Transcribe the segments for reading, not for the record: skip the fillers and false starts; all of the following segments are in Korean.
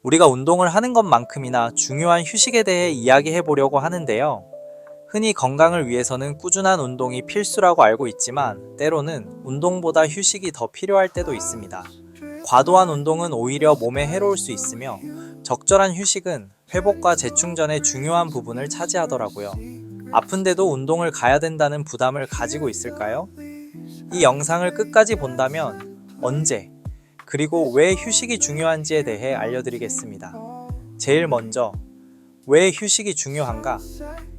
우리가 운동을 하는 것만큼이나 중요한 휴식에 대해 이야기해 보려고 하는데요. 흔히 건강을 위해서는 꾸준한 운동이 필수라고 알고 있지만 때로는 운동보다 휴식이 더 필요할 때도 있습니다. 과도한 운동은 오히려 몸에 해로울 수 있으며 적절한 휴식은 회복과 재충전의 중요한 부분을 차지하더라고요. 아픈데도 운동을 가야 된다는 부담을 가지고 있을까요? 이 영상을 끝까지 본다면 언제, 그리고 왜 휴식이 중요한지에 대해 알려드리겠습니다. 제일 먼저, 왜 휴식이 중요한가?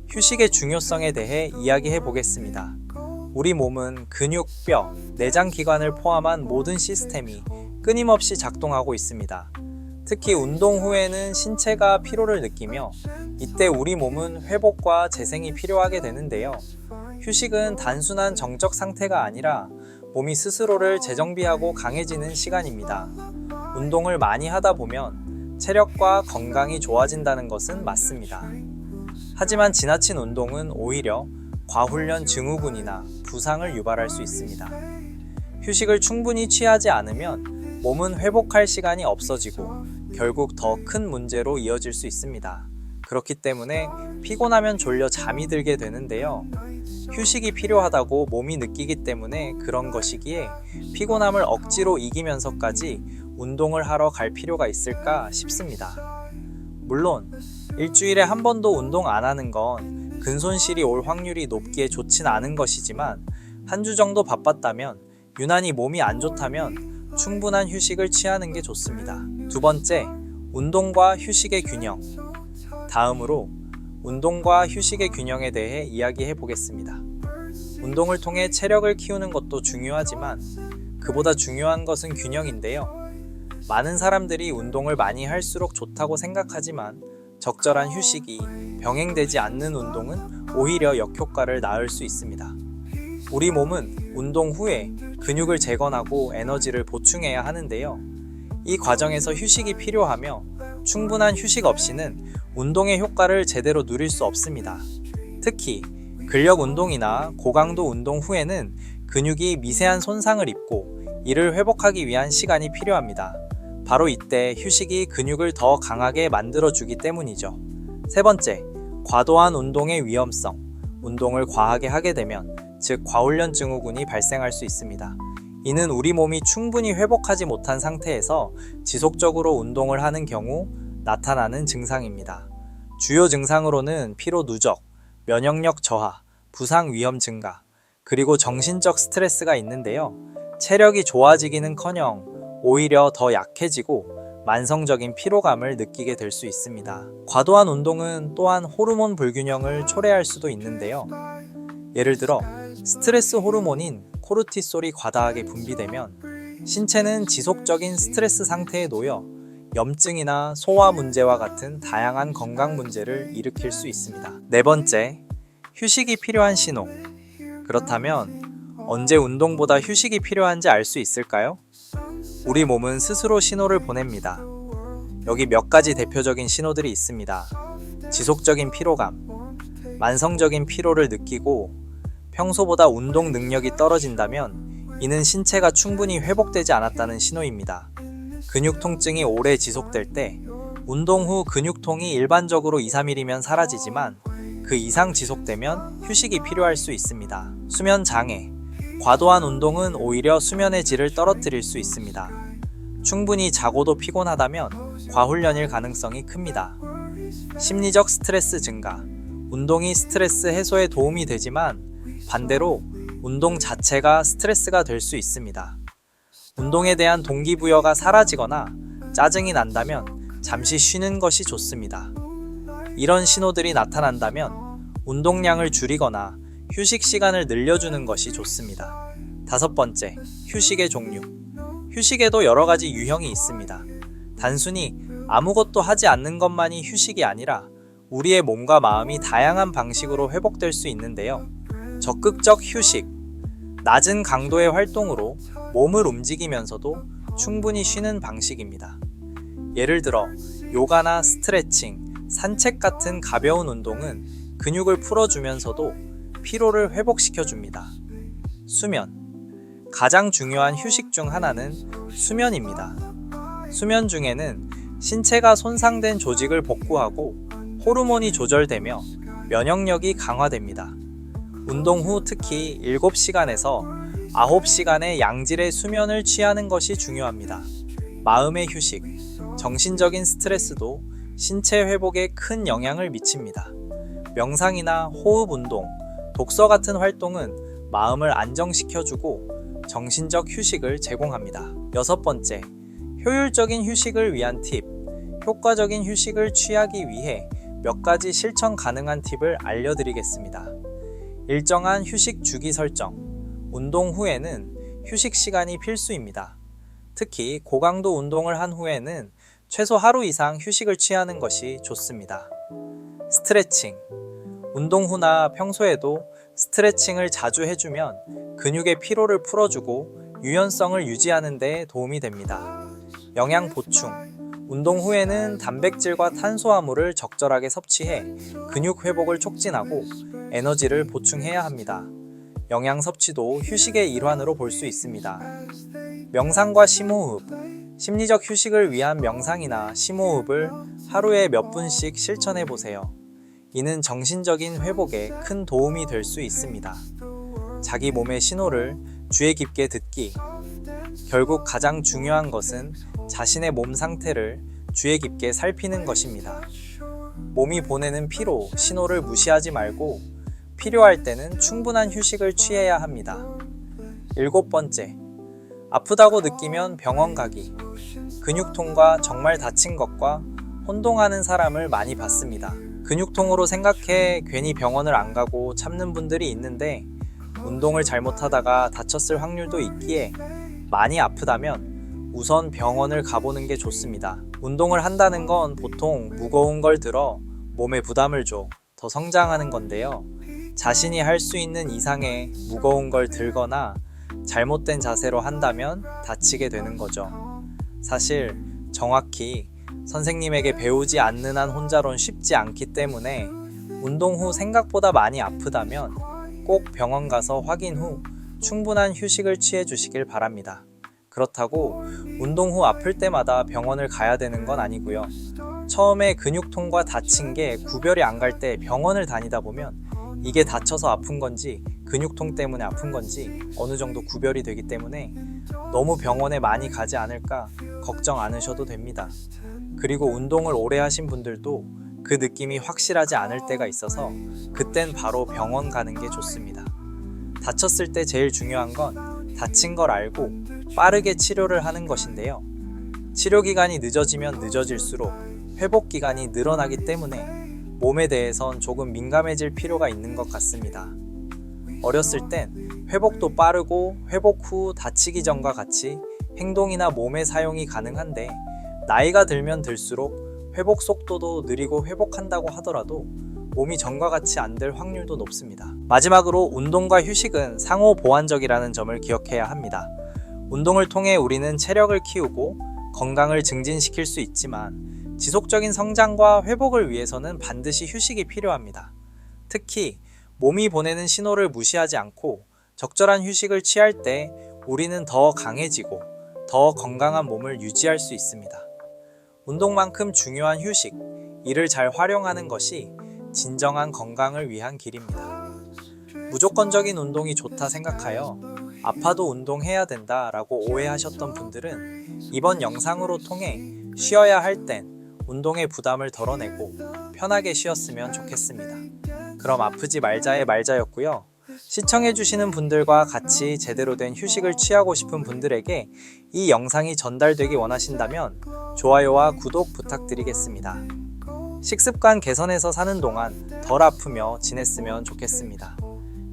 휴식의 중요성에 대해 이야기해 보겠습니다. 우리 몸은 근육, 뼈, 내장 기관을 포함한 모든 시스템이 끊임없이 작동하고 있습니다. 특히 운동 후에는 신체가 피로를 느끼며 이때 우리 몸은 회복과 재생이 필요하게 되는데요. 휴식은 단순한 정적 상태가 아니라 몸이 스스로를 재정비하고 강해지는 시간입니다. 운동을 많이 하다 보면 체력과 건강이 좋아진다는 것은 맞습니다. 하지만 지나친 운동은 오히려 과훈련 증후군이나 부상을 유발할 수 있습니다. 휴식을 충분히 취하지 않으면 몸은 회복할 시간이 없어지고 결국 더 큰 문제로 이어질 수 있습니다. 그렇기 때문에 피곤하면 졸려 잠이 들게 되는데요. 휴식이 필요하다고 몸이 느끼기 때문에 그런 것이기에 피곤함을 억지로 이기면서까지 운동을 하러 갈 필요가 있을까 싶습니다. 물론 일주일에 한 번도 운동 안 하는 건 근손실이 올 확률이 높기에 좋진 않은 것이지만 한 주 정도 바빴다면, 유난히 몸이 안 좋다면 충분한 휴식을 취하는 게 좋습니다. 두 번째, 운동과 휴식의 균형. 다음으로 운동과 휴식의 균형에 대해 이야기해 보겠습니다. 운동을 통해 체력을 키우는 것도 중요하지만 그보다 중요한 것은 균형인데요. 많은 사람들이 운동을 많이 할수록 좋다고 생각하지만 적절한 휴식이 병행되지 않는 운동은 오히려 역효과를 낳을 수 있습니다. 우리 몸은 운동 후에 근육을 재건하고 에너지를 보충해야 하는데요. 이 과정에서 휴식이 필요하며 충분한 휴식 없이는 운동의 효과를 제대로 누릴 수 없습니다. 특히 근력 운동이나 고강도 운동 후에는 근육이 미세한 손상을 입고 이를 회복하기 위한 시간이 필요합니다. 바로 이때 휴식이 근육을 더 강하게 만들어주기 때문이죠. 세 번째, 과도한 운동의 위험성. 운동을 과하게 하게 되면, 즉 과훈련 증후군이 발생할 수 있습니다. 이는 우리 몸이 충분히 회복하지 못한 상태에서 지속적으로 운동을 하는 경우 나타나는 증상입니다. 주요 증상으로는 피로 누적, 면역력 저하, 부상 위험 증가, 그리고 정신적 스트레스가 있는데요. 체력이 좋아지기는커녕 오히려 더 약해지고 만성적인 피로감을 느끼게 될 수 있습니다. 과도한 운동은 또한 호르몬 불균형을 초래할 수도 있는데요. 예를 들어 스트레스 호르몬인 코르티솔이 과다하게 분비되면 신체는 지속적인 스트레스 상태에 놓여 염증이나 소화 문제와 같은 다양한 건강 문제를 일으킬 수 있습니다. 네 번째, 휴식이 필요한 신호. 그렇다면 언제 운동보다 휴식이 필요한지 알 수 있을까요? 우리 몸은 스스로 신호를 보냅니다. 여기 몇 가지 대표적인 신호들이 있습니다. 지속적인 피로감, 만성적인 피로를 느끼고 평소보다 운동 능력이 떨어진다면 이는 신체가 충분히 회복되지 않았다는 신호입니다. 근육 통증이 오래 지속될 때 운동 후 근육통이 일반적으로 2-3일이면 사라지지만 그 이상 지속되면 휴식이 필요할 수 있습니다. 수면 장애. 과도한 운동은 오히려 수면의 질을 떨어뜨릴 수 있습니다. 충분히 자고도 피곤하다면 과훈련일 가능성이 큽니다. 심리적 스트레스 증가. 운동이 스트레스 해소에 도움이 되지만 반대로 운동 자체가 스트레스가 될 수 있습니다. 운동에 대한 동기부여가 사라지거나 짜증이 난다면 잠시 쉬는 것이 좋습니다. 이런 신호들이 나타난다면 운동량을 줄이거나 휴식 시간을 늘려주는 것이 좋습니다. 다섯 번째, 휴식의 종류. 휴식에도 여러 가지 유형이 있습니다. 단순히 아무것도 하지 않는 것만이 휴식이 아니라 우리의 몸과 마음이 다양한 방식으로 회복될 수 있는데요. 적극적 휴식. 낮은 강도의 활동으로 몸을 움직이면서도 충분히 쉬는 방식입니다. 예를 들어 요가나 스트레칭, 산책 같은 가벼운 운동은 근육을 풀어주면서도 피로를 회복시켜줍니다. 수면. 가장 중요한 휴식 중 하나는 수면입니다. 수면 중에는 신체가 손상된 조직을 복구하고 호르몬이 조절되며 면역력이 강화됩니다. 운동 후 특히 7시간에서 9시간의 양질의 수면을 취하는 것이 중요합니다. 마음의 휴식, 정신적인 스트레스도 신체 회복에 큰 영향을 미칩니다. 명상이나 호흡 운동, 독서 같은 활동은 마음을 안정시켜주고 정신적 휴식을 제공합니다. 6번째, 효율적인 휴식을 위한 팁. 효과적인 휴식을 취하기 위해 몇 가지 실천 가능한 팁을 알려드리겠습니다. 일정한 휴식 주기 설정. 운동 후에는 휴식 시간이 필수입니다. 특히 고강도 운동을 한 후에는 최소 하루 이상 휴식을 취하는 것이 좋습니다. 스트레칭. 운동 후나 평소에도 스트레칭을 자주 해주면 근육의 피로를 풀어주고 유연성을 유지하는 데 도움이 됩니다. 영양 보충. 운동 후에는 단백질과 탄수화물을 적절하게 섭취해 근육 회복을 촉진하고 에너지를 보충해야 합니다. 영양 섭취도 휴식의 일환으로 볼 수 있습니다. 명상과 심호흡. 심리적 휴식을 위한 명상이나 심호흡을 하루에 몇 분씩 실천해 보세요. 이는 정신적인 회복에 큰 도움이 될 수 있습니다. 자기 몸의 신호를 주의 깊게 듣기. 결국 가장 중요한 것은 자신의 몸 상태를 주의 깊게 살피는 것입니다. 몸이 보내는 피로, 신호를 무시하지 말고 필요할 때는 충분한 휴식을 취해야 합니다. 7번째, 아프다고 느끼면 병원 가기. 근육통과 정말 다친 것과 혼동하는 사람을 많이 봤습니다. 근육통으로 생각해 괜히 병원을 안 가고 참는 분들이 있는데 운동을 잘못하다가 다쳤을 확률도 있기에 많이 아프다면 우선 병원을 가보는 게 좋습니다. 운동을 한다는 건 보통 무거운 걸 들어 몸에 부담을 줘 더 성장하는 건데요. 자신이 할 수 있는 이상의 무거운 걸 들거나 잘못된 자세로 한다면 다치게 되는 거죠. 사실 정확히 선생님에게 배우지 않는 한 혼자론 쉽지 않기 때문에 운동 후 생각보다 많이 아프다면 꼭 병원 가서 확인 후 충분한 휴식을 취해 주시길 바랍니다. 그렇다고 운동 후 아플 때마다 병원을 가야 되는 건 아니고요. 처음에 근육통과 다친 게 구별이 안 갈 때 병원을 다니다 보면 이게 다쳐서 아픈 건지 근육통 때문에 아픈 건지 어느 정도 구별이 되기 때문에 너무 병원에 많이 가지 않을까 걱정 않으셔도 됩니다. 그리고 운동을 오래 하신 분들도 그 느낌이 확실하지 않을 때가 있어서 그땐 바로 병원 가는 게 좋습니다. 다쳤을 때 제일 중요한 건 다친 걸 알고 빠르게 치료를 하는 것인데요. 치료 기간이 늦어지면 늦어질수록 회복 기간이 늘어나기 때문에 몸에 대해선 조금 민감해질 필요가 있는 것 같습니다. 어렸을 땐 회복도 빠르고 회복 후 다치기 전과 같이 행동이나 몸의 사용이 가능한데 나이가 들면 들수록 회복 속도도 느리고 회복한다고 하더라도 몸이 전과 같이 안 될 확률도 높습니다. 마지막으로 운동과 휴식은 상호 보완적이라는 점을 기억해야 합니다. 운동을 통해 우리는 체력을 키우고 건강을 증진시킬 수 있지만 지속적인 성장과 회복을 위해서는 반드시 휴식이 필요합니다. 특히 몸이 보내는 신호를 무시하지 않고 적절한 휴식을 취할 때 우리는 더 강해지고 더 건강한 몸을 유지할 수 있습니다. 운동만큼 중요한 휴식, 이를 잘 활용하는 것이 진정한 건강을 위한 길입니다. 무조건적인 운동이 좋다 생각하여 아파도 운동해야 된다 라고 오해하셨던 분들은 이번 영상으로 통해 쉬어야 할 땐 운동의 부담을 덜어내고 편하게 쉬었으면 좋겠습니다. 그럼 아프지 말자의 말자였고요. 시청해주시는 분들과 같이 제대로 된 휴식을 취하고 싶은 분들에게 이 영상이 전달되기 원하신다면 좋아요와 구독 부탁드리겠습니다. 식습관 개선해서 사는 동안 덜 아프며 지냈으면 좋겠습니다.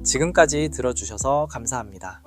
지금까지 들어주셔서 감사합니다.